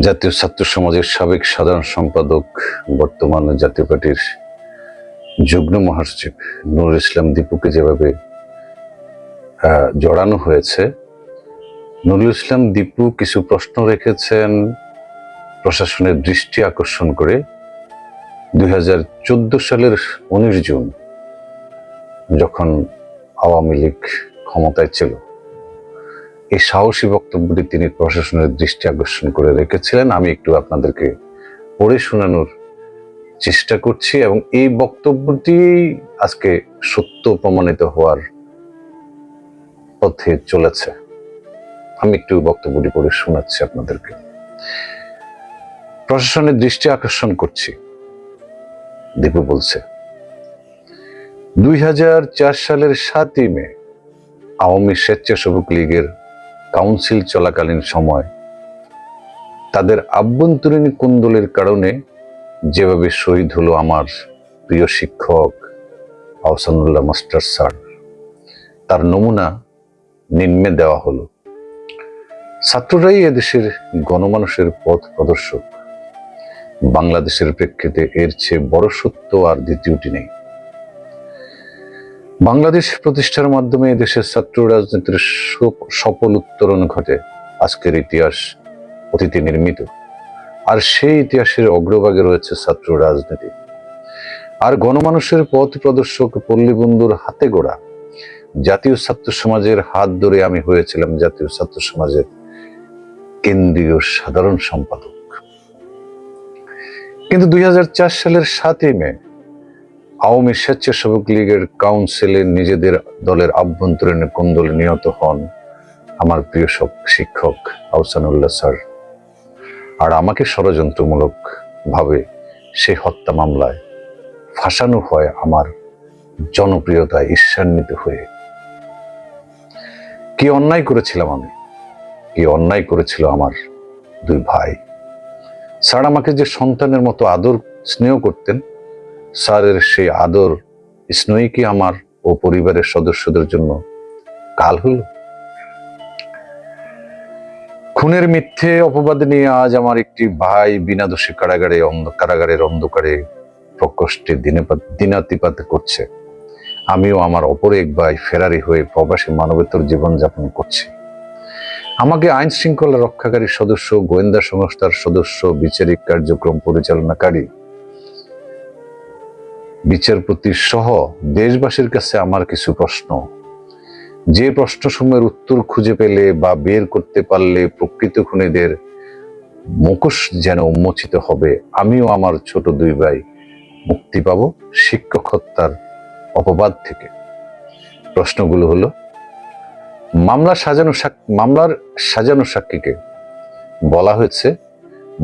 জাতীয় ছাত্র সমাজের সাবেক সাধারণ সম্পাদক, বর্তমান জাতীয় পার্টির যুগ্ম মহাসচিব নুরুল ইসলাম দীপুকে যেভাবে জড়ানো হয়েছে, নুরুল ইসলাম দীপু কিছু প্রশ্ন রেখেছেন প্রশাসনের দৃষ্টি আকর্ষণ করে 2014 সালের 19 জুন, যখন আওয়ামী লীগ ক্ষমতায় ছিল। এই সাহসী বক্তব্যটি তিনি প্রশাসনের দৃষ্টি আকর্ষণ করে রেখেছিলেন। আমি একটু আপনাদেরকে পড়ে শোনানোর চেষ্টা করছি এবং এই বক্তব্যটি আজকে সত্য প্রমাণিত হওয়ার পথে চলেছে। আমি একটু বক্তব্যটি পড়ে শোনাচ্ছি আপনাদেরকে। প্রশাসনের দৃষ্টি আকর্ষণ করছি, দীপু বলছে, 2004 সালের 7ই মে আওয়ামী স্বেচ্ছাসেবক লীগের কাউন্সিল চলাকালীন সময় তাদের আভ্যন্তরীণ কোন্দলের কারণে যেভাবে শহীদ হলো আমার প্রিয় শিক্ষক আহসানুল্লাহ মাস্টার স্যার, তার নমুনা নিম্নে দেওয়া হলো। ছাত্ররাই এদেশের গণমানুষের পথ প্রদর্শক। বাংলাদেশের প্রেক্ষিতে এর চেয়ে বড় সত্য আর দ্বিতীয়টি নেই। বাংলাদেশ প্রতিষ্ঠার মাধ্যমে এদেশের ছাত্র রাজনীতির সফল উত্তরণ ঘটে। আজকের ইতিহাস অতীতে নির্মিত, আর সেই ইতিহাসের অগ্রভাগে রয়েছে ছাত্র রাজনীতি। আর গণমানুষের পথ প্রদর্শক পল্লীবন্ধুর হাতে গড়া জাতীয় ছাত্র সমাজের হাত ধরে আমি হয়েছিলাম জাতীয় ছাত্র সমাজের কেন্দ্রীয় সাধারণ সম্পাদক। কিন্তু 2004 সালের 7ই মে আওয়ামী স্বেচ্ছাসেবক লীগের কাউন্সিলে নিজেদের দলের আভ্যন্তরীণ কোন্দলে নিহত হন আমার প্রিয় শিক্ষক আহসানুল্লাহ স্যার। আর আমাকে ষড়যন্ত্রমূলক ভাবে সেই হত্যা মামলায় ফাঁসানো হয় আমার জনপ্রিয়তায় ঈর্ষান্বিত হয়ে। কি অন্যায় করেছিলাম আমি, কি অন্যায় করেছিল আমার দুই ভাই। স্যার আমাকে যে সন্তানের মতো আদর স্নেহ করতেন, স্যারের সেই আদর স্নেহই কি আমার ও পরিবারের সদস্যদের জন্য কাল হলো? খুনের মিথ্যে অপবাদ নিয়ে আজ আমার একটি ভাই বিনা দোষে কারাগারের অন্ধকারে প্রকোষ্ঠে দিনাতিপাত করছে। আমিও আমার অপর এক ভাই ফেরারি হয়ে প্রবাসী মানবেতর জীবনযাপন করছি। আমাকে আইন শৃঙ্খলা রক্ষাকারী সদস্য, গোয়েন্দা সংস্থার সদস্য, বিচারিক কার্যক্রম পরিচালনাকারী, বিচারপতি সহ দেশবাসীর কাছে আমার কিছু প্রশ্ন, যে প্রশ্নসমূহের উত্তর খুঁজে পেলে বা বের করতে পারলে প্রকৃত খুনিদের মুখোশ যেন উন্মোচিত হবে, আমিও আমার ছোট দুই ভাই মুক্তি পাব শিক্ষক হত্যার অপবাদ থেকে। প্রশ্নগুলো হলো, মামলার সাজানো সাক্ষীকে বলা হয়েছে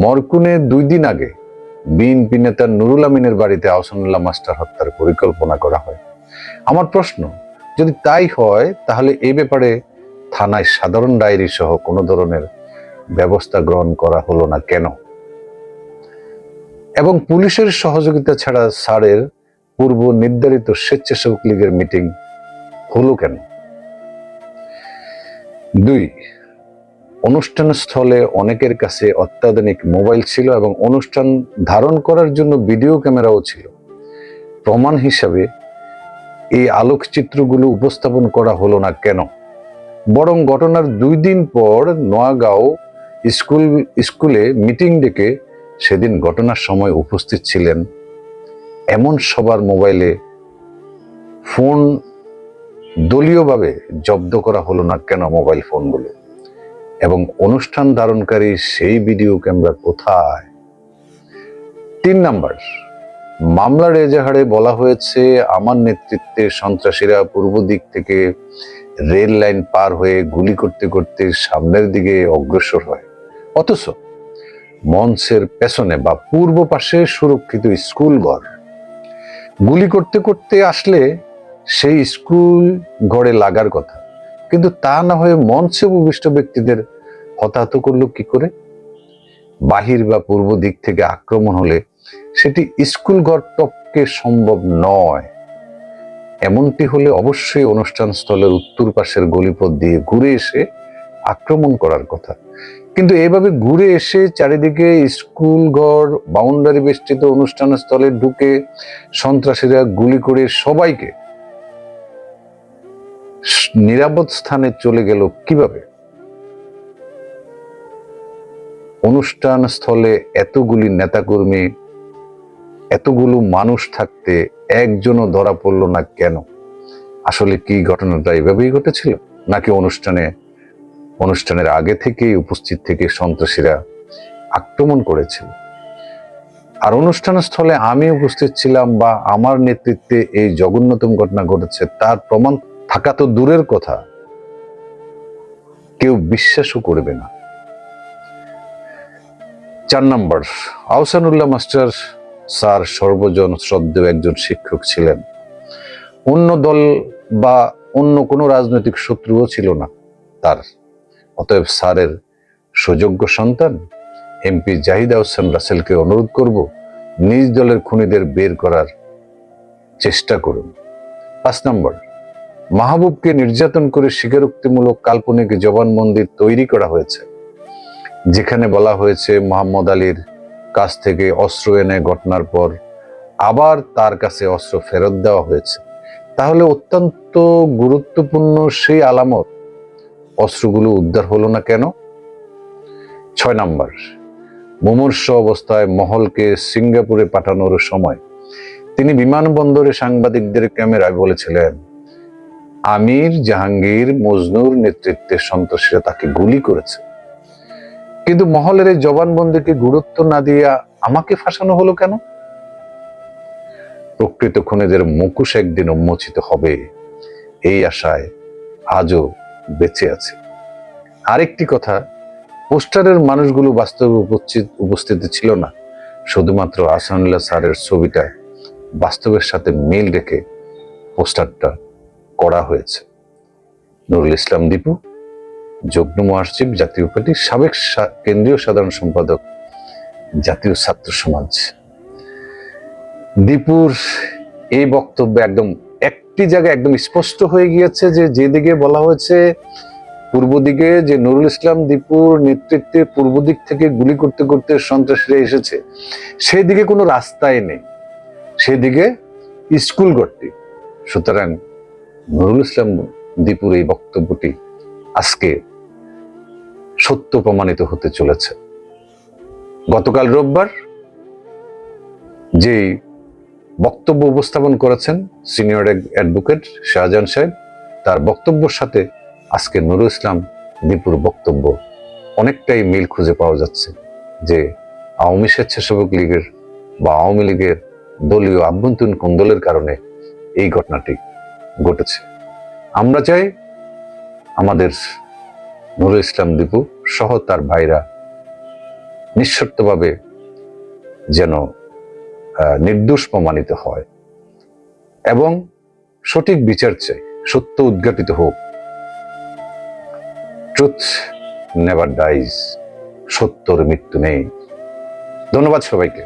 মরকুনে 2 দিন আগে বিএনপি নেতা নুরুল আমিনের বাড়িতে আহসানুল্লাহ মাস্টার হত্যার পরিকল্পনা করা হয়। আমার প্রশ্ন, যদি তাই হয় তাহলে এই ব্যাপারে থানায় সাধারণ ডায়েরি সহ কোনো ধরনের ব্যবস্থা গ্রহণ করা হলো না কেন? এবং পুলিশের সহযোগিতা ছাড়া স্যারের পূর্ব নির্ধারিত স্বেচ্ছাসেবক লীগের মিটিং হলো কেন? 2, অনুষ্ঠান স্থলে অনেকের কাছে অত্যাধুনিক মোবাইল ছিল এবং অনুষ্ঠান ধারণ করার জন্য ভিডিও ক্যামেরাও ছিল। প্রমাণ হিসাবে এই আলোকচিত্রগুলো উপস্থাপন করা হলো না কেন? বরং ঘটনার 2 দিন পর নোয়াগাঁও স্কুলে মিটিং ডেকে সেদিন ঘটনার সময় উপস্থিত ছিলেন এমন সবার মোবাইলে ফোন দলীয়ভাবে জব্দ করা হলো না কেন মোবাইল ফোনগুলো? এবং অনুষ্ঠান ধারণকারী সেই ভিডিও ক্যামেরা কোথায়? 3 নাম্বার, মামলার এজাহারে বলা হয়েছে আমার নেতৃত্বে সন্ত্রাসীরা পূর্ব দিক থেকে রেল লাইন পার হয়ে গুলি করতে করতে সামনের দিকে অগ্রসর হয়, অথচ মঞ্চের পেছনে বা পূর্ব পাশে সুরক্ষিত স্কুল ঘর। গুলি করতে করতে আসলে সেই স্কুল ঘরে লাগার কথা, কিন্তু তা না হয়ে মঞ্চে উপবিষ্ট ব্যক্তিদের হতাহত করলো কি করে? বাহির বা পূর্ব দিক থেকে আক্রমণ হলে সেটি স্কুল ঘর টপকে সম্ভব নয়। এমনটি হলে অবশ্যই অনুষ্ঠান স্থলের উত্তর পাশের গলিপথ দিয়ে ঘুরে এসে আক্রমণ করার কথা। কিন্তু এভাবে ঘুরে এসে চারিদিকে স্কুল ঘর বাউন্ডারি বেষ্টিত অনুষ্ঠান স্থলে ঢুকে সন্ত্রাসীরা গুলি করে সবাইকে নিরাপদ স্থানে চলে গেল কিভাবে? অনুষ্ঠান স্থলে এতগুলি নেতাকর্মী, এতগুলো মানুষ থাকতে একজনও ধরা পড়ল না কেন? আসলে কি ঘটনাটা এভাবেই ঘটেছিল, নাকি অনুষ্ঠানের আগে থেকেই উপস্থিত থেকে সন্ত্রাসীরা আক্রমণ করেছিল? আর অনুষ্ঠান স্থলে আমি উপস্থিত ছিলাম বা আমার নেতৃত্বে এই জঘন্যতম ঘটনা ঘটেছে তার প্রমাণ থাকা তো দূরের কথা, কেউ বিশ্বাসও করবে না। 4 নম্বর, আহসানুল্লাহ মাস্টার স্যার সর্বজন শ্রদ্ধেয় একজন শিক্ষক ছিলেন। অন্য দল বা অন্য কোনো রাজনৈতিক শত্রুও ছিল না তার। অতএব স্যারের সুযোগ্য সন্তান এমপি জাহিদ আহসান রাসেলকে অনুরোধ করব, নিজ দলের খুনিদের বের করার চেষ্টা করুন। 5 নম্বর, মাহবুবকে নির্যাতন করে স্বীকারোক্তিমূলক কাল্পনিক জবানবন্দি তৈরি করা হয়েছে, যেখানে বলা হয়েছে মোহাম্মদ আলীর কাছ থেকে অস্ত্র এনে ঘটনার পর আবার তার কাছে অস্ত্র ফেরত দেওয়া হয়েছে। তাহলে অত্যন্ত গুরুত্বপূর্ণ সেই আলামত অস্ত্রগুলো উদ্ধার হলো না কেন? 6 নম্বর, মুমূর্ষ অবস্থায় মহলকে সিঙ্গাপুরে পাঠানোর সময় তিনি বিমানবন্দরে সাংবাদিকদের ক্যামেরায় বলেছিলেন, আমির জাহাঙ্গীর মজনুর নেতৃত্বে সন্ত্রাসীরা তাকে গুলি করেছে। কিন্তু মহলের এই জবানবন্দিকে গুরুত্ব না দিয়ে আমাকে ফাঁসানো হলো কেন? প্রকৃত খুনিদের মুখোশ একদিন উন্মোচিত হবে, এই আশায় আজও বেঁচে আছে। আরেকটি কথা, পোস্টারের মানুষগুলো বাস্তবে উপস্থিতি ছিল না, শুধুমাত্র আহসানুল্লাহ স্যারের ছবিটা বাস্তবের সাথে মিল রেখে পোস্টারটা করা হয়েছে। নুরুল ইসলাম দীপু, যুগ্ম মহাসচিব, জাতীয় পার্টির সাবেক কেন্দ্রীয় সাধারণ সম্পাদক, জাতীয় ছাত্র সমাজ। দীপুর এই বক্তব্যে একদম একটি জায়গায় একদম স্পষ্ট হয়ে গিয়েছে যে যেদিকে বলা হয়েছে পূর্ব দিকে যে নুরুল ইসলাম দীপুর নেতৃত্বে পূর্ব দিক থেকে গুলি করতে করতে সন্ত্রাসীরা এসেছে, সেদিকে কোনো রাস্তাই নেই, সেদিকে স্কুল ঘরটি। সুতরাং নুরুল ইসলাম দীপুর এই বক্তব্যটি আজকে সত্য প্রমাণিত হতে চলেছে। গতকাল রোববার যে বক্তব্য উপস্থাপন করেছেন সিনিয়র অ্যাডভোকেট শাহজাহান সাহেব, তার বক্তব্যের সাথে আজকে নুরুল ইসলাম দীপুর বক্তব্য অনেকটাই মিল খুঁজে পাওয়া যাচ্ছে, যে আওয়ামী স্বেচ্ছাসেবক লীগের বা আওয়ামী লীগের দলীয় আভ্যন্তরীণ কোন্দলের কারণে এই ঘটনাটি ঘটেছে। আমরা চাই আমাদের নুরুল ইসলাম দীপু সহ তার ভাইরা নিঃশর্তভাবে যেন নির্দোষ প্রমাণিত হয় এবং সঠিক বিচার চাই, সত্য উদ্ঘাটিত হোক। ট্রুথ নেভার ডাইজ, সত্যর মৃত্যু নেই। ধন্যবাদ সবাইকে।